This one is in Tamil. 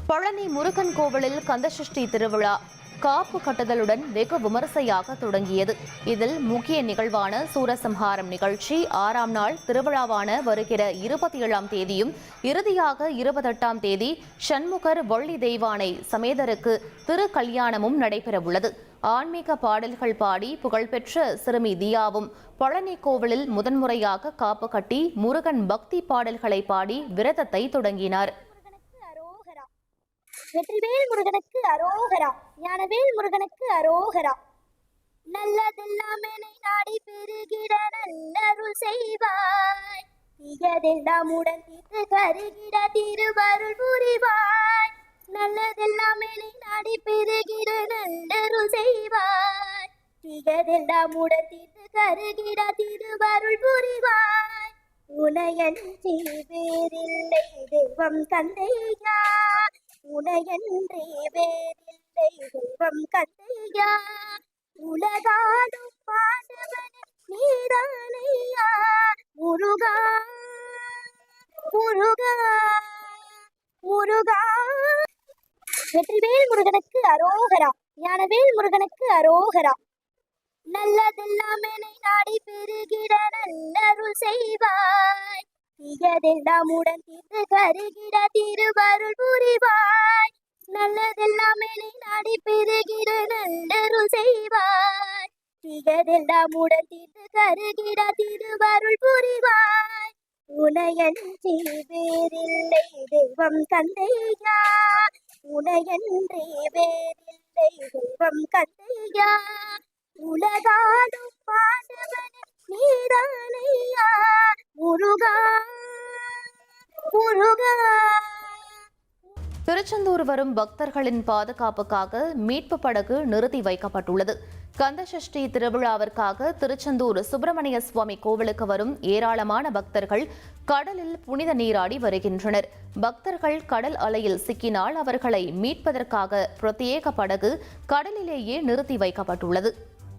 பழனி முருகன் கோவிலில் கந்தசஷ்டி திருவிழா காப்பு கட்டுதலுடன் வெகு விமரிசையாக தொடங்கியது. இதில் முக்கிய நிகழ்வான சூரசம்ஹாரம் நிகழ்ச்சி 6ஆம் நாள் திருவிழாவான வருகிற 27ஆம் தேதியும் இறுதியாக 28ஆம் தேதி சண்முகர் வள்ளி தெய்வானை சமேதருக்கு திரு கல்யாணமும் நடைபெறவுள்ளது. ஆன்மீக பாடல்கள் பாடி புகழ்பெற்ற சிறுமி தியாவும் பழனி கோவிலில் முதன்முறையாக காப்பு கட்டி முருகன் பக்தி பாடல்களை பாடி விரதத்தை தொடங்கினார். வெற்றிவேல் முருகனுக்கு அரோகரா, ஞானவேல் முருகனுக்கு அரோகரா. நல்லதெல்லாம் என்னை நாடி பெருகிட நல்லருள் செய்வாய், தீயதெல்லாம் உடன் தீர்த்து கருகிட திருவருள் புரிவாய். நல்லதெல்லாம் என்னை நாடி பெருகிட நல்லருள் செய்வாய், தீயதெல்லாம் உடன் தீர்த்து கருகிட திருவருள் புரிவாய். உனையன்றி வேறில்லை தெய்வம் தந்தையா, உனையன்றி வேறில்லை தெய்வம் கந்தையா. உலகாடும் பாண்டவன் நீதானையா, முருகா முருகா முருகா. வெற்றிவேல் முருகனுக்கு அரோகரா, ஞானவேல் முருகனுக்கு அரோகரா. நல்லதெல்லாம் என்னை நாடி பெருகிட நல்லருள் செய்வாய், தீயதெல்லாம் உடன் தீர்த்து கருகிட திருவருள் புரிவாய். நல்லதெல்லாம் என்னை நாடி பெருகிட நல்லருள் செய்வாய், தீயதெல்லாம் உடன் தீர்த்து கருகிட திருவருள் புரிவாய். உனையன்றி வேறில்லை தெய்வம் தந்தையா, உனையன்றி வேறில்லை தெய்வம் கந்தையா. உலகாடும் பாண்டவன் நீதானையா, முருகா முருகா. திருச்செந்தூர் வரும் பக்தர்களின் பாதுகாப்புக்காக மீட்பு படகு நிறுத்தி வைக்கப்பட்டுள்ளது. கந்தசஷ்டி திருவிழாவிற்காக திருச்செந்தூர் சுப்பிரமணிய சுவாமி கோவிலுக்கு வரும் ஏராளமான பக்தர்கள் கடலில் புனித நீராடி வருகின்றனர். பக்தர்கள் கடல் அலையில் சிக்கினால் அவர்களை மீட்பதற்காக பிரத்யேக படகு கடலிலேயே நிறுத்தி வைக்கப்பட்டுள்ளது.